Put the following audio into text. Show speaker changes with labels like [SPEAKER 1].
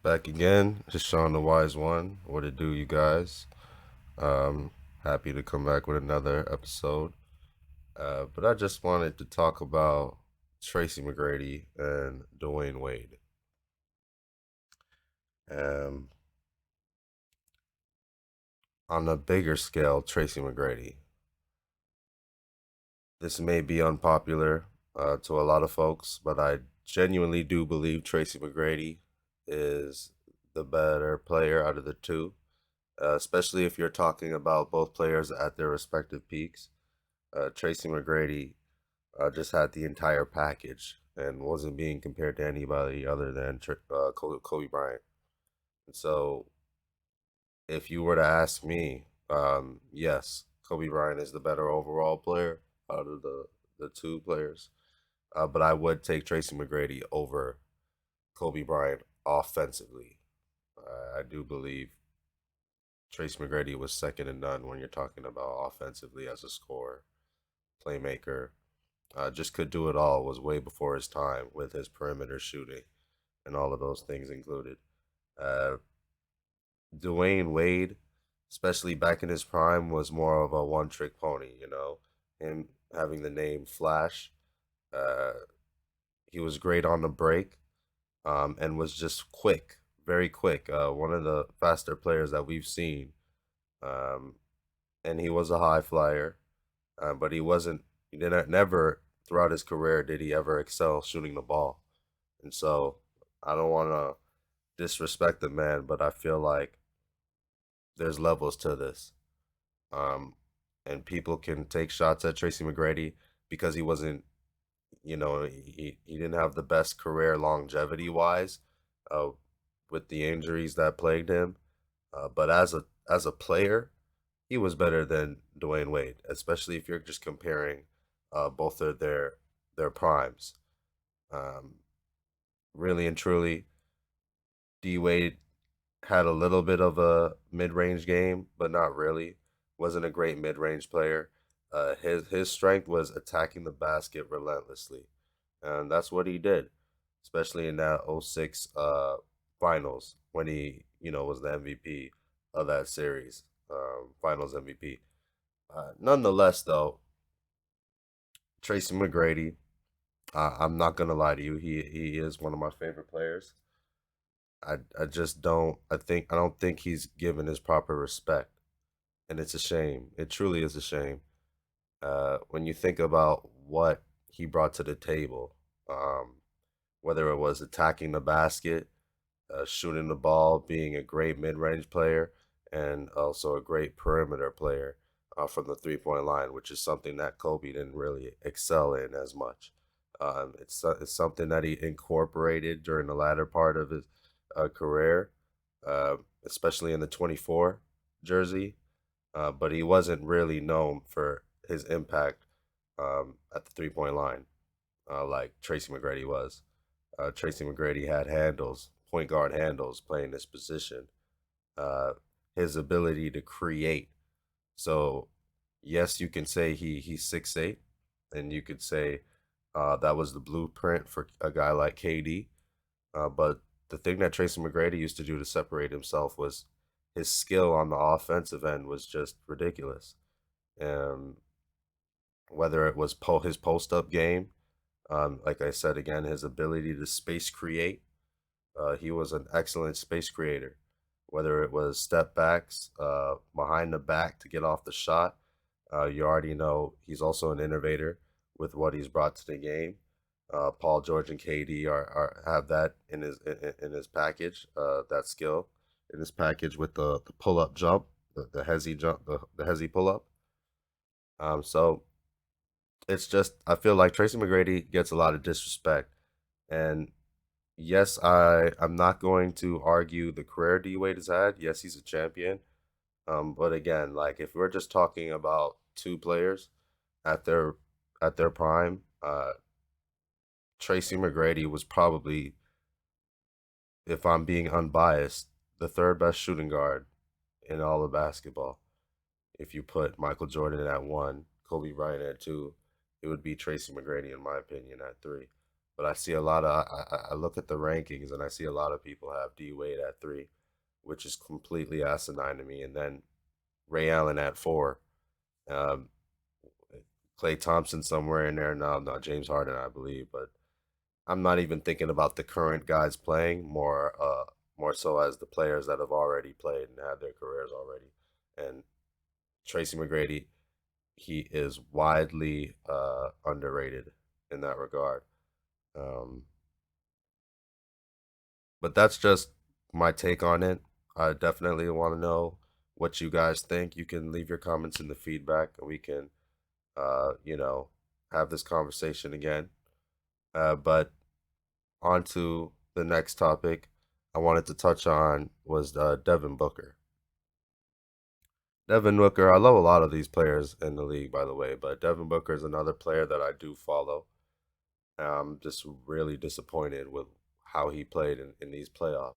[SPEAKER 1] Back again, just Sean the Wise One. What it do, you guys? Um, Happy to come back with another episode. But I just wanted to talk about Tracy McGrady and Dwayne Wade. Um, on a bigger scale, Tracy McGrady. This may be unpopular to a lot of folks, but I genuinely do believe Tracy McGrady is the better player out of the two, especially if you're talking about both players at their respective peaks. Tracy McGrady just had the entire package and wasn't being compared to anybody other than Kobe Bryant. And so, if you were to ask me, yes, Kobe Bryant is the better overall player out of the two players. But I would take Tracy McGrady over Kobe Bryant offensively. I do believe Tracy McGrady was second to none when you're talking about offensively as a scorer, playmaker, just could do it all, was way before his time with his perimeter shooting and all of those things included. Uh, Dwayne Wade, especially back in his prime, was more of a one trick pony, him having the name Flash. Uh, he was great on the break and was just quick, very quick. One of the faster players that we've seen. Um, and he was a high flyer, but he didn't, never throughout his career did he ever excel shooting the ball. And so I don't want to disrespect the man, but I feel like there's levels to this. Um, and people can take shots at Tracy McGrady because he wasn't, he didn't have the best career longevity wise, uh, with the injuries that plagued him. But as a player, he was better than Dwayne Wade, especially if you're just comparing both of their primes. Um, Really and truly, D Wade had a little bit of a mid-range game, but not really. Wasn't a great mid-range player. His strength was attacking the basket relentlessly, and that's what he did, especially in that '06 finals when he was the MVP of that series, finals MVP. Nonetheless, though, Tracy McGrady, I'm not gonna lie to you, he is one of my favorite players. I just I don't think he's given his proper respect, and it's a shame. It truly is a shame. When you think about what he brought to the table, um, whether it was attacking the basket, shooting the ball, being a great mid-range player, and also a great perimeter player from the three-point line, which is something that Kobe didn't really excel in as much. It's something that he incorporated during the latter part of his career, uh, especially in the 24 jersey. But he wasn't really known for his impact at the three-point line like Tracy McGrady was. Tracy McGrady had handles, point guard handles, playing this position. Uh, his ability to create. So, yes, you can say he's 6'8", and you could say that was the blueprint for a guy like KD. But the thing that Tracy McGrady used to do to separate himself was his skill on the offensive end was just ridiculous. Um, Whether it was his post up game, like I said again, his ability to space create. He was an excellent space creator. Whether it was step backs, behind the back to get off the shot, you already know he's also an innovator with what he's brought to the game. Paul George and KD are have that in his package, that skill in his package with the pull up jump, the hezzy jump, the hezzy pull up. So it's just I feel like Tracy McGrady gets a lot of disrespect, and yes, I'm not going to argue the career D Wade has had. Yes, he's a champion. But again, like if we're just talking about two players at their prime, Tracy McGrady was probably, if I'm being unbiased, the third best shooting guard in all of basketball. If you put Michael Jordan at one, Kobe Bryant at two, it would be Tracy McGrady, in my opinion, at three. but I see a lot of I look at the rankings and I see a lot of people have D Wade at three, which is completely asinine to me, and then Ray Allen at four. Um, Clay Thompson somewhere in there. No, not James Harden, I believe, but I'm not even thinking about the current guys playing, more so as the players that have already played and had their careers already. And Tracy McGrady, he is widely underrated in that regard. Um, but that's just my take on it. I definitely want to know what you guys think. You can leave your comments in the feedback, and we can, you know, have this conversation again. But on to the next topic I wanted to touch on was Devin Booker. Devin Booker, I love a lot of these players in the league, by the way, but Devin Booker is another player that I do follow. I'm just really disappointed with how he played in these playoffs.